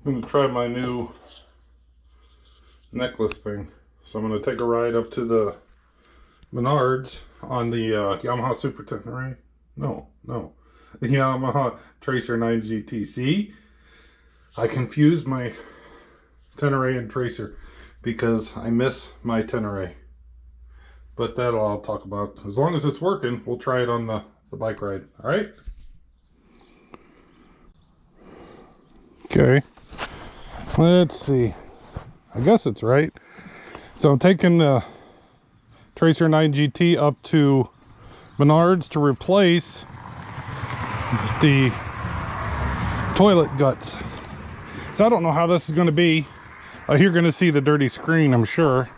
I'm going to try my new necklace thing. So I'm going to take a ride up to the Menards on the Yamaha Super Tenere. No. The Yamaha Tracer 9 GT. See? I confused my Tenere and Tracer because I miss my Tenere. But that'll I'll talk about. As long as it's working, we'll try it on the bike ride. Alright? Okay. Let's see. I guess it's right. So I'm taking the Tracer 9 GT up to Menards to replace the toilet guts. So I don't know how this is going to be. You're going to see the dirty screen, I'm sure.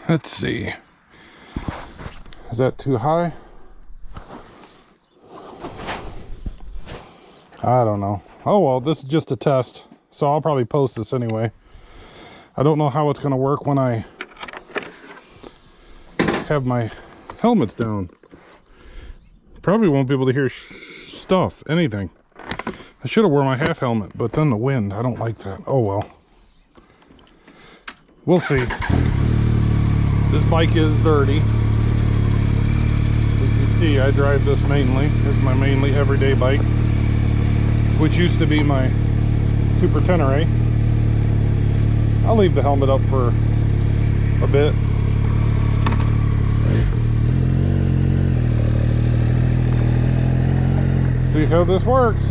Let's see. Is that too high? I don't know. Oh well, this is just a test, so I'll probably post this anyway. I don't know how it's going to work when I have my helmets down. Probably won't be able to hear stuff, anything. I should have worn my half helmet, but then the wind, I don't like that. Oh well. We'll see. This bike is dirty. As you see, I drive this mainly. It's my mainly everyday bike, which used to be my Super Tenere. I'll leave the helmet up for a bit. See how this works.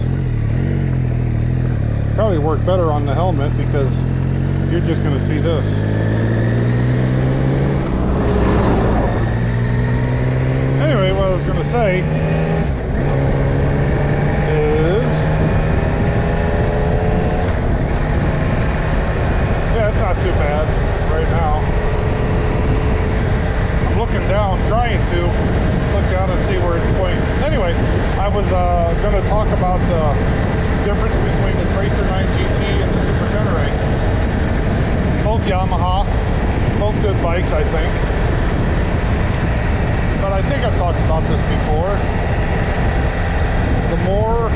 Probably work better on the helmet because you're just going to see this. Anyway, what I was going to say is, yeah, it's not too bad right now. I'm looking down, trying to look down and see where it's pointing. Anyway, I was going to talk about the difference between the Tracer 9 GT and the Super Tenere. Both Yamaha, both good bikes, I think. But I think I've talked about this before. The more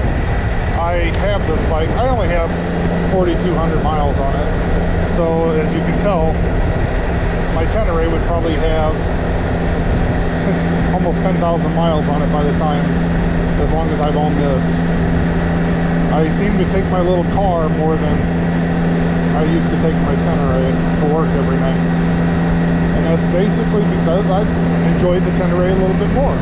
I have this bike, I only have 4,200 miles on it. So as you can tell, my Tenere would probably have almost 10,000 miles on it by the time, as long as I've owned this. I seem to take my little car more than I used to take my Tenere to work every night. And that's basically because I enjoyed the Tenere a little bit more.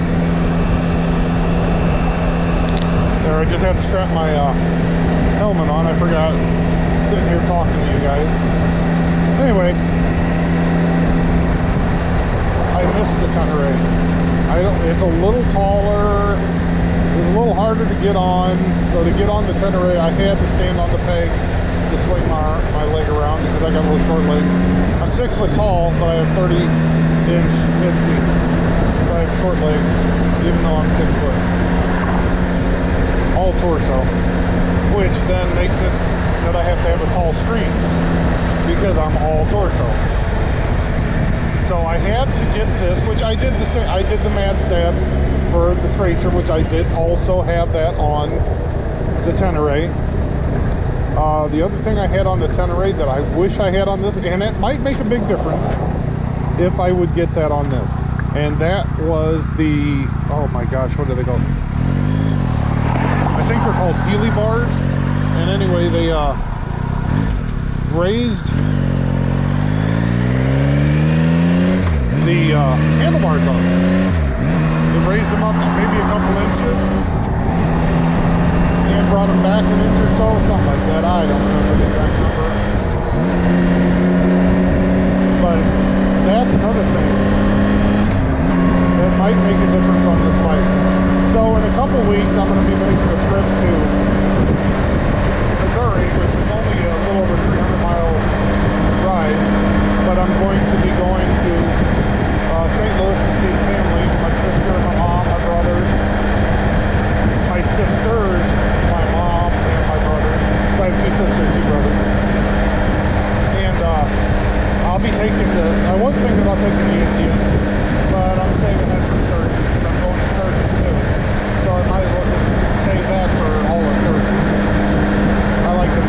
There, I just had to strap my helmet on. I forgot, sitting here talking to you guys. Anyway, I miss the Tenere. It's a little taller. It's a little harder to get on. So to get on the Tenere, I had to stand on the peg to swing my leg around because I got a little short legs. I'm 6 foot tall, but I have 30-inch mid-seat. So I have short legs, even though I'm 6 foot. All torso, which then makes it that I have to have a tall screen because I'm all torso. So I had to get this, which I did the same. I did the mad stab for the Tracer, which I did also have that on the Tenere. The other thing I had on the Tenere that I wish I had on this, and it might make a big difference if I would get that on this, and that was the, oh my gosh, what do they call? I think they're called Healy bars. And anyway, they raised the handlebars up. They raised them up maybe a couple inches and brought them back an inch or so, something like that. I don't remember the exact number. But that's another thing that might make a difference on this bike. So in a couple weeks, I'm going to be making a trip to Missouri, which is only a little over 300-mile ride. But I'm going to be going to St. Louis to see family, my sister, my mom, my brothers, my sisters, my mom, and my brothers. So I have 2 sisters, 2 brothers. And I'll be taking this. I was thinking about taking the Indian, but I'm saving that for Sturgis because I'm going to Sturgis too. So I might as well just save that for all of Sturgis. I like the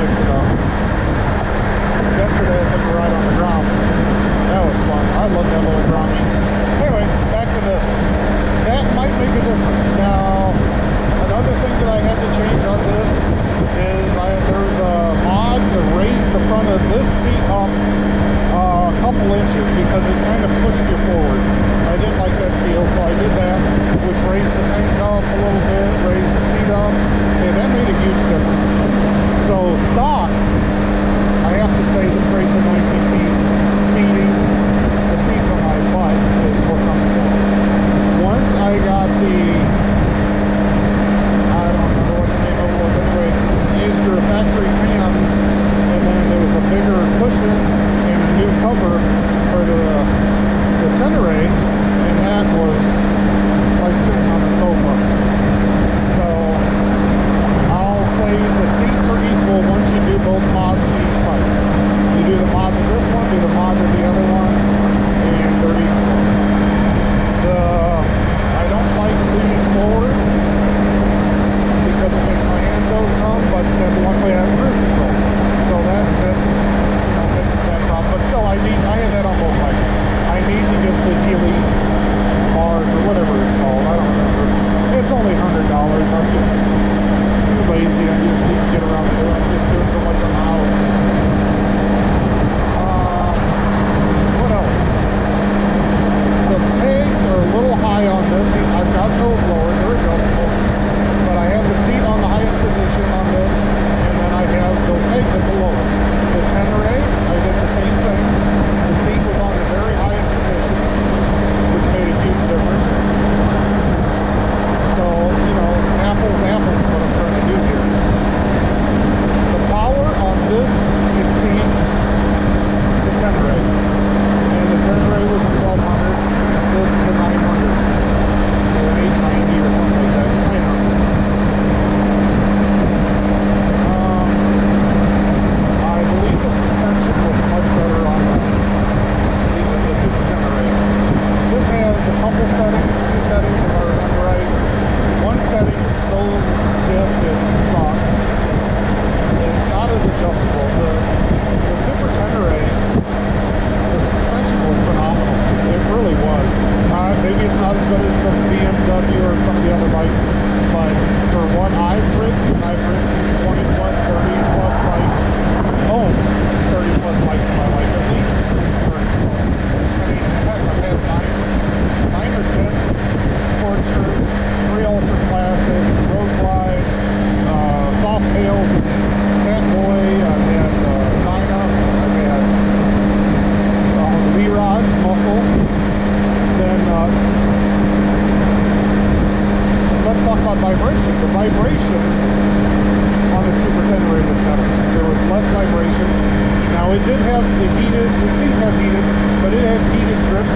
have the heated, these have heated, but it has heated grips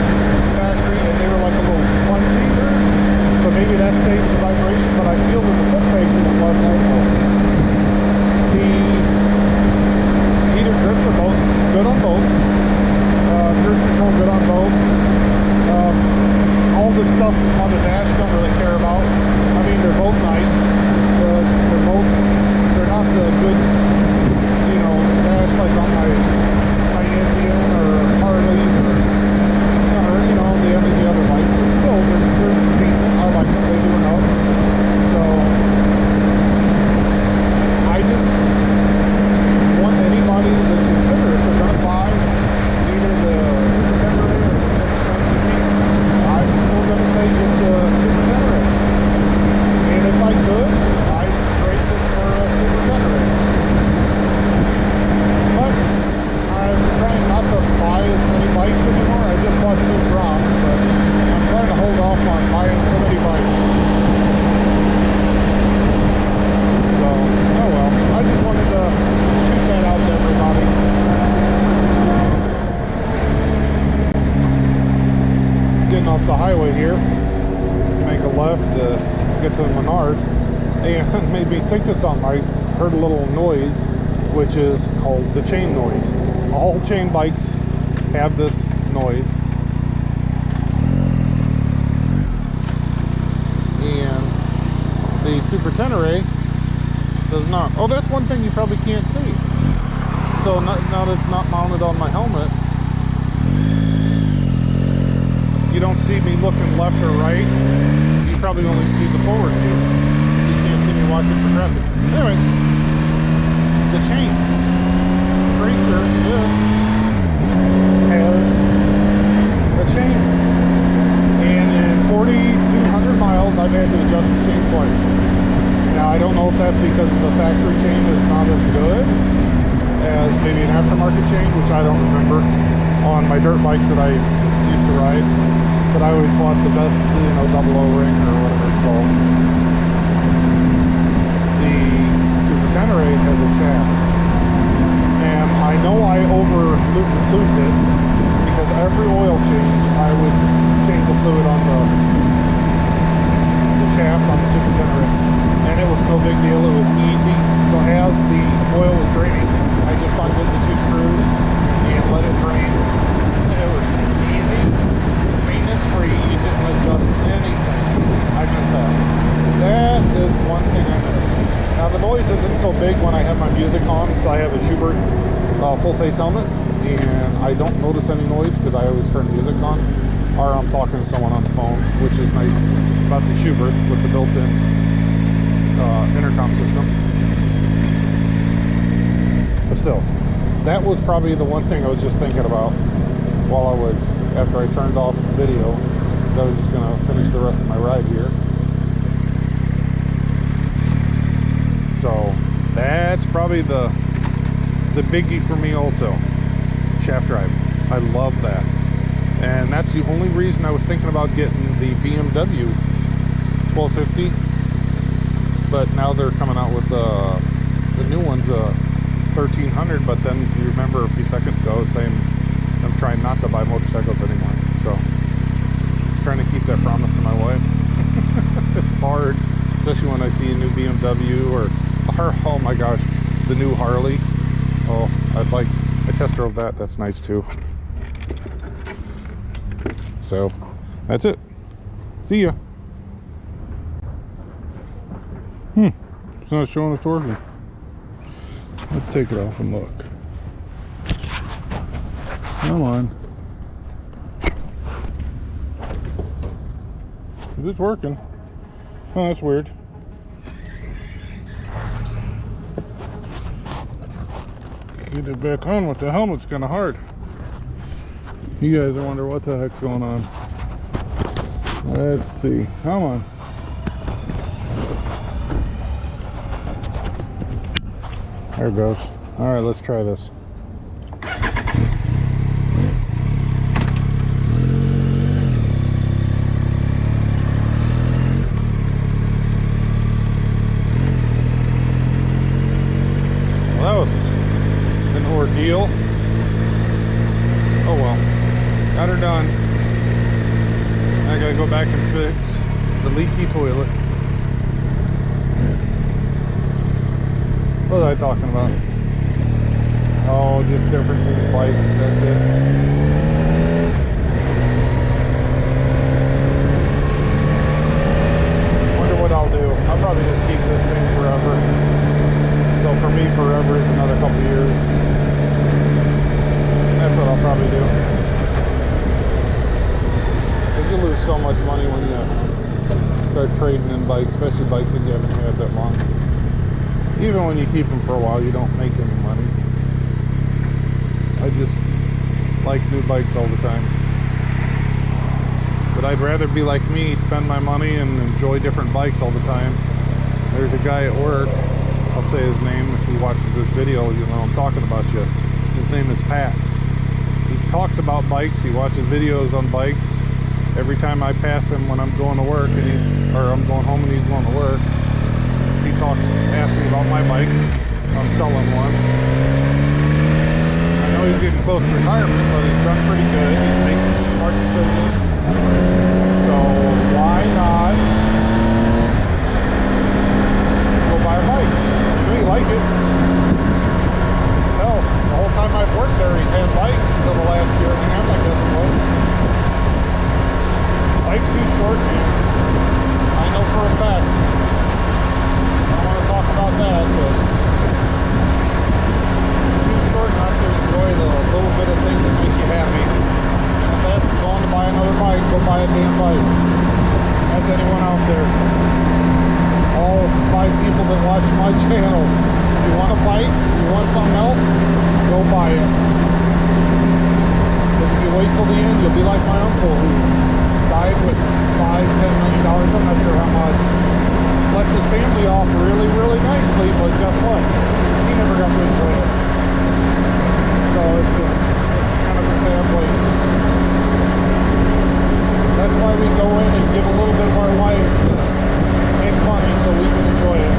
factory, and they were like a little spongy. So maybe that saves the vibration, but I feel that the foot pegs is less helpful. The heated grips are both good on both. Cruise control good on both. All the stuff on the dash don't really care about. I mean, they're both nice. They're not the good, you know, dash like on my Indian or Harleys or you know, the other bikes. But still, they're decent. I like them. They do enough. So I just want anybody to consider if they're going to buy either the Super Tenere or the I'm still going to say just the Super Tenere. And if I could, I'd trade this for a Super Tenere. But I'm trying not to buy as many bikes anymore. I just bought 2 Groms, but I'm trying to hold off on buying so many bikes. So, oh well. I just wanted to shoot that out to everybody. Getting off the highway here, make a left to get to the Menards, and made me think of something. I heard a little noise, which is called the chain noise. All chain bikes have this noise, and the Super Tenere does not. Oh, that's one thing you probably can't see. So now that it's not mounted on my helmet, you don't see me looking left or right. You probably only see the forward view. You can't see me watching progressive. Anyway, the chain tracer, this has a chain, and in 4,200 miles I've had to adjust the chain twice. Now I don't know if that's because the factory chain is not as good as maybe an aftermarket chain, which I don't remember on my dirt bikes that I used to ride, but I always bought the best, you know, double O-ring or whatever it's called. The Super Tenere has a shaft, and I know I over-looped it because every oil change I would change the fluid on the shaft on the Super Tenere, and it was no big deal. It was easy. So as the oil was draining, I just undid the 2 screws and let it drain. It was easy, maintenance free. You didn't adjust anything. I missed that. That is one thing I missed. Now the noise isn't so big when I have my music on, so I have a Schubert full face helmet, and I don't notice any noise because I always turn music on, or I'm talking to someone on the phone, which is nice about the Schubert with the built-in intercom system. But still, that was probably the one thing I was just thinking about while I was, after I turned off the video, I was just going to finish the rest of my ride here. So that's probably the biggie for me also. Shaft drive. I love that. And that's the only reason I was thinking about getting the BMW 1250. But now they're coming out with the new one's 1300. But then you remember a few seconds ago I was saying I'm trying not to buy motorcycles anymore. So I'm trying to keep that promise to my wife. It's hard, especially when I see a new BMW or oh my gosh, the new Harley. Oh, I test drove that. That's nice too. So that's it. See ya. It's not showing us working. Let's take it off and look. Come on. It's working. Oh, that's weird. Get it back on with the helmet's kind of hard. You guys are wondering what the heck's going on. Let's see. Come on. There it goes. All right, let's try this. Well, that was an ordeal. fix the leaky toilet. What was I talking about? Oh, just differences in bikes, that's it. Wonder what I'll do. I'll probably just keep this thing forever. So for me, forever is another couple years. That's what I'll probably do. Because you lose so much money when you start trading in bikes, especially bikes that you haven't had that long. Even when you keep them for a while, you don't make any money. I just like new bikes all the time. But I'd rather be like me, spend my money and enjoy different bikes all the time. There's a guy at work, I'll say his name if he watches this video, you know I'm talking about you. His name is Pat. He talks about bikes, he watches videos on bikes. Every time I pass him when I'm going to work and I'm going home and he's going to work, he asks me about my bikes. I'm selling one. I know he's getting close to retirement, but he's done pretty good. He's making some smart decisions. So why not go buy a bike? I really like it. Hell, the whole time I've worked there, he's had bikes until the last year and a half, I guess it was. Life's too short, man. I know for a fact. I don't want to talk about that, but it's too short not to enjoy the little bit of things that make you happy. And if that's going to buy another bike, go buy a damn bike. That's anyone out there. All 5 people that watch my channel. If you want a bike, you want something else, go buy it. But if you wait till the end, you'll be like my uncle who died with $5–10 million, I'm not sure how much. Left his family off really, really nicely, but guess what? He never got to enjoy it. So it's kind of a sad place. That's why we go in and give a little bit of our life to make money so we can enjoy it.